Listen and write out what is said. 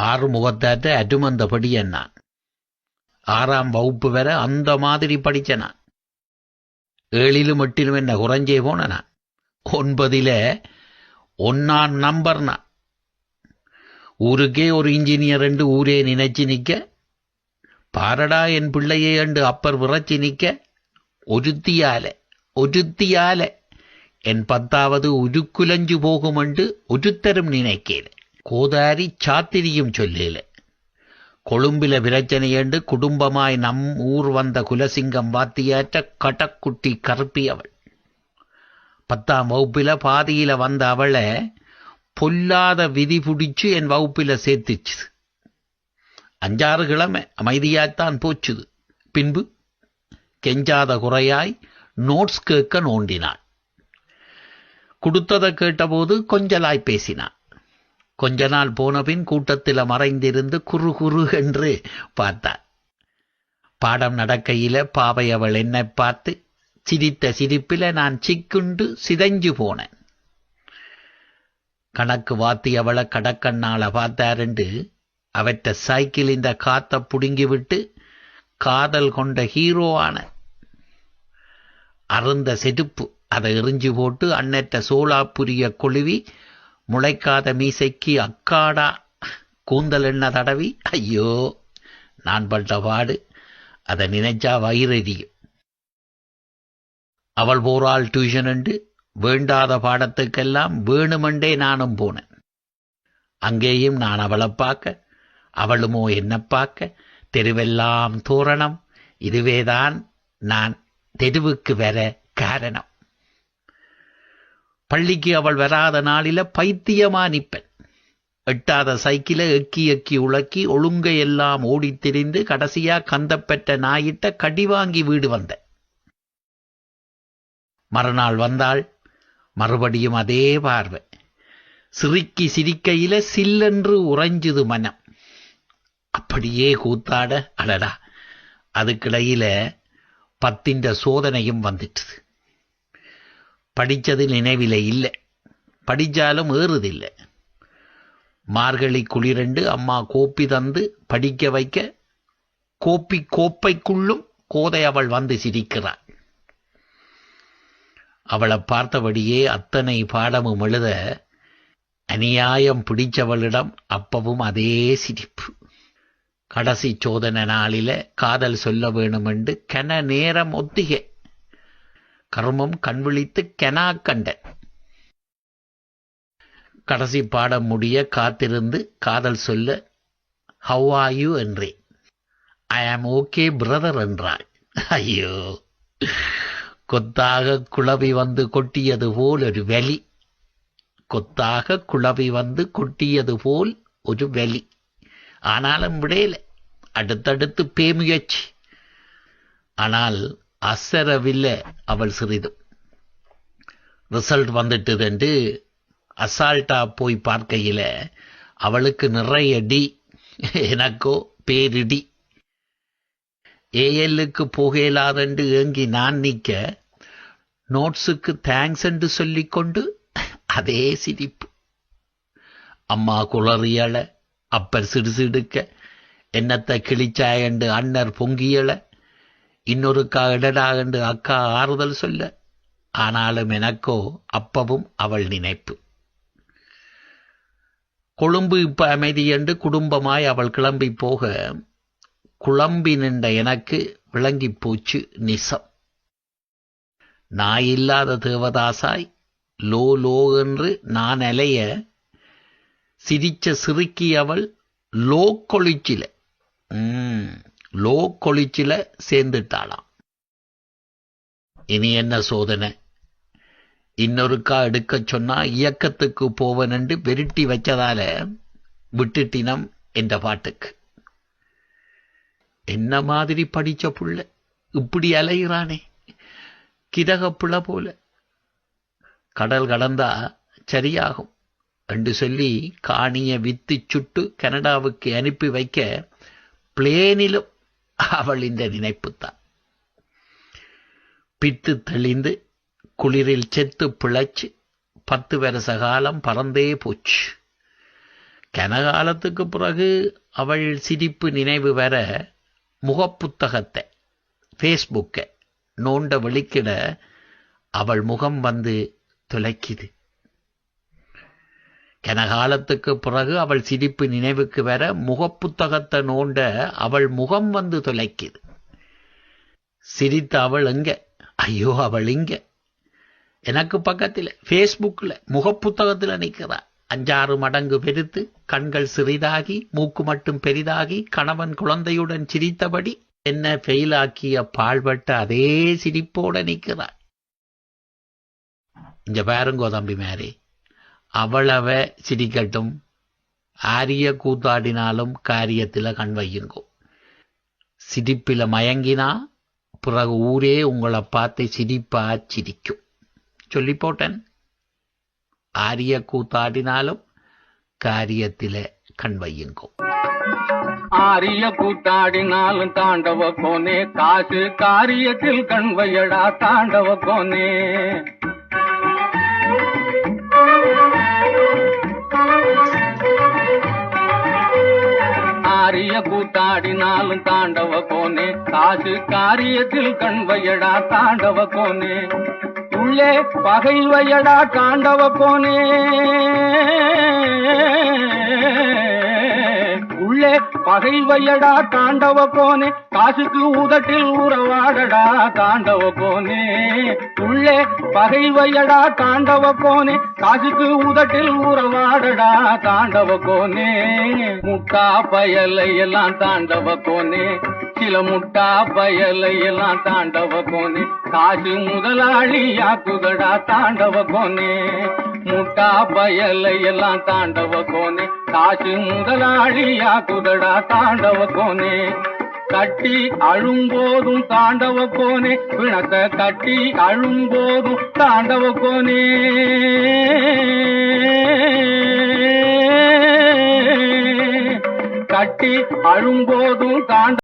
ஆறு முகத்தாற்ற அருமந்தபடி என்னான். 6ஆம் வகுப்பு வரை அந்த மாதிரி படிச்ச நான். 7லும் 8லும் என்ன குறைஞ்சே போன நான். 9ல் 1ஆம் நம்பர் நான். ஊருக்கே ஒரு இன்ஜினியர் என்று ஊரே நினைச்சு நிற்க, பாரடா என் பிள்ளையே என்று அப்பர் விറச்சி நிற்க, ஒருத்தியால என் 10வது உருக்குலஞ்சு போகும் என்று ஒருத்தரும் நினைக்கல. கோதாரி சாத்திரியும் சொல்லல. கொழும்பில பிரச்சனை என்று குடும்பமாய் நம் ஊர் வந்த குலசிங்கம் வாத்தியாற்ற கடக்குட்டி கருப்பி அவள். 10ஆம் வகுப்பில பாதியில வந்த அவளை பொல்லாத விதி பிடிச்சு என் வகுப்பில சேர்த்துச்சு. 5-6 கிழமை அமைதியாத்தான் போச்சுது. பின்பு கெஞ்சாத குறையாய் நோட்ஸ் கேட்க நோண்டினாள். கொடுத்ததை கேட்டபோது கொஞ்சலாய் பேசினான். கொஞ்ச நாள் போனபின் கூட்டத்தில் மறைந்திருந்து குறு குறு என்று பார்த்தாள். பாடம் நடக்கையில பாவை அவள் என்னை பார்த்து சிரித்த சிரிப்பில நான் சிக்குண்டு சிதைஞ்சு போனேன். கணக்கு வாத்தி அவளை கடக்கண்ணால பார்த்தாருண்டு அவற்ற சைக்கிள் இந்த காத்த புடுங்கிவிட்டு காதல் கொண்ட ஹீரோவான. அருந்த செதுப்பு அதை எறிஞ்சு போட்டு அன்னற்ற சோளாப்புரிய கொழுவி முளைக்காத மீசைக்கு அக்காடா கூந்தல் எண்ண தடவி. ஐயோ, நான் பட்ட பாடு அதை நினைச்சா வயிறெறியும். அவள் போறாள் டியூஷன் என்று வேண்டாத பாடத்துக்கெல்லாம் வேணுமெண்டே நானும் போனேன். அங்கேயும் நான் அவளை பார்க்க, அவளுமோ என்ன பார்க்க, தெருவெல்லாம் தோரணம். இதுவேதான் நான் தெருவுக்கு வர காரணம். பள்ளிக்கு அவள் வராத நாளில பைத்தியமா நிப்பன். எட்டாத சைக்கிள எக்கி எக்கி உழக்கி ஒழுங்கையெல்லாம் ஓடித் திரிந்து கடைசியா கந்தப்பெற்ற நாயிட்ட கடி வாங்கி வீடு வந்த. மறுநாள் வந்தாள். மறுபடியும் அதே பார்வை. சிரிக்கி சிரிக்கையில சில்லென்று உறைஞ்சுது மனம். அப்படியே கூத்தாட. அடடா, அதுக்கிடையில 10 சோதனையும் வந்துட்டுது. படித்தது நினைவில இல்லை, படித்தாலும் ஏறுதில்லை. மார்கழி குளிரண்டு அம்மா கோப்பி தந்து படிக்க வைக்க கோப்பைக்குள்ளும் கோதை அவள் வந்து சிரிக்கிறாள். அவளை பார்த்தபடியே அத்தனை பாடமும் எழுத அநியாயம் பிடிச்சவளிடம் அப்பவும் அதே சிரிப்பு. கடைசி சோதனை நாளில காதல் சொல்ல வேணுமென்று கன நேரம் ஒத்திகை. கர்மம் கண்விழித்து கெனா கண்ட. கடைசி பாடம் முடிய காத்திருந்து காதல் சொல்ல ஹவ் ஆர் யூ என்றேன். ஐ ஆம் ஓகே பிரதர் என்றாள். ஐயோ, கொத்தாக குழவி வந்து கொட்டியது போல் ஒரு வலி. கொத்தாக குழவி வந்து கொட்டியது போல் ஒரு வலி. ஆனாலும் விடையில. அடுத்தடுத்து பேமுயற்சி. ஆனால் அசரவில்லை அவள் சிறிதும். ரிசல்ட் வந்துட்டு என்று அசால்ட்டா போய் பார்க்கையில அவளுக்கு நிறைய டி, எனக்கோ பேரிடி. ஏஎல்லுக்கு போகலாதென்று ஏங்கி நான் நிற்க நோட்ஸுக்கு தேங்க்ஸ் என்று சொல்லிக்கொண்டு அதே சிரிப்பு. அம்மா குளறியள, அப்பர் சிடுசிடுக்க, என்னத்தை கிழிச்சாயண்டு அண்ணர் பொங்கியள, இன்னொருக்கா இடடா என்று அக்கா ஆறுதல் சொல்ல. ஆனாலும் எனக்கோ அப்பவும் அவள் நினைப்பு. கொழும்பு இப்ப அமைதி என்று குடும்பமாய் அவள் கிளம்பி போக குழம்பி நின்ற எனக்கு விளங்கி போச்சு நிசம். நாயில்லாத தேவதாசாய் லோ லோ என்று நான் அலைய சிரிச்ச சிறுக்கி அவள் லோ கொளிச்சில சேர்ந்துட்டாளாம். இனி என்ன சோதனை? இன்னொருக்கா எடுக்க சொன்னா இயக்கத்துக்கு போவன் என்று வெருட்டி வச்சதால விட்டுட்டினம் என்ற பாட்டுக்கு. என்ன மாதிரி படிச்ச புள்ள இப்படி அலைகிறானே, கிரகப்புள்ள போல. கடல் கடந்தா சரியாகும் என்று சொல்லி காணிய வித்து சுட்டு கனடாவுக்கு அனுப்பி வைக்க பிளேனிலும் அவள் இந்த நினைப்புத்தான். பித்து தெளிந்து குளிரில் செத்து பிழைச்சு 10 வருஷ காலம் பறந்தே போச்சு. கனகாலத்துக்கு பிறகு அவள் சிரிப்பு நினைவு வர முகப்புத்தகத்தை ஃபேஸ்புக்கை நோண்ட வெளிக்கிட அவள் முகம் வந்து துளைக்குது. கனகாலத்துக்கு பிறகு அவள் சிரிப்பு நினைவுக்கு வர முகப்புத்தகத்தை நோண்ட அவள் முகம் வந்து துளைக்குது. சிரித்த அவள் எங்க? ஐயோ, அவள் இங்க எனக்கு பக்கத்தில் ஃபேஸ்புக்கில் முகப்புத்தகத்தில் நிற்கிறா. 5-6 மடங்கு பெருத்து, கண்கள் சிறிதாகி, மூக்கு மட்டும் பெரிதாகி, கணவன் குழந்தையுடன் சிரித்தபடி என்ன ஃபெயிலாக்கிய பாழ்பட்ட அதே சிரிப்போட நிற்கிறாள். இங்க பாருங்கோ தம்பி மேரி, அவளவ சிரிக்கட்டும், ஆரிய கூத்தாடினாலும் காரியத்தில் கண் வையுங்கோ. சிரிப்பில் மயங்கினா பிறகு ஊரே உங்களை பார்த்து சிரிப்பா சிரிக்கும். சொல்லி போட்டேன். ஆரிய கூத்தாடினாலும் காரியத்தில கண் வையுங்கோ. ஆரிய கூத்தாடினாலும் தாண்டவ கோனே, காசு காரியத்தில் கண் வையடா தாண்டவ கோனே. ஆரிய கூத்தாடினாலும் தாண்டவ கோனே, காசு காரியத்தில் கண் வையடா தாண்டவ கோனே. உள்ளே பகை வையடா தாண்டவ கோனே, உள்ளே பகை வையடா தாண்டவ கோனே. காசுக்கு உதட்டில் உறவாடடா தாண்டவ கோனே. உள்ளே பகை வையடா தாண்டவ கோனே, காசுக்கு உதட்டில் உறவாடடா தாண்டவ கோனே. முட்டா பயலை எல்லாம் தாண்டவ கோனே, சில முட்டா பயலை எல்லாம் தாண்டவ கோனே. காசு முதலாளியாக்குதடா தாண்டவ கோனே. முட்டா பயலை எல்லாம் தாண்டவ கோனே, காசு முதலாளியாக்குதடா தாண்டவ கோனே. கட்டி அழும்போதும் தாண்டவ கோனே, பிணத்தை கட்டி அழும்போதும் தாண்டவ கோனே. கட்டி அழும்போதும் தாண்ட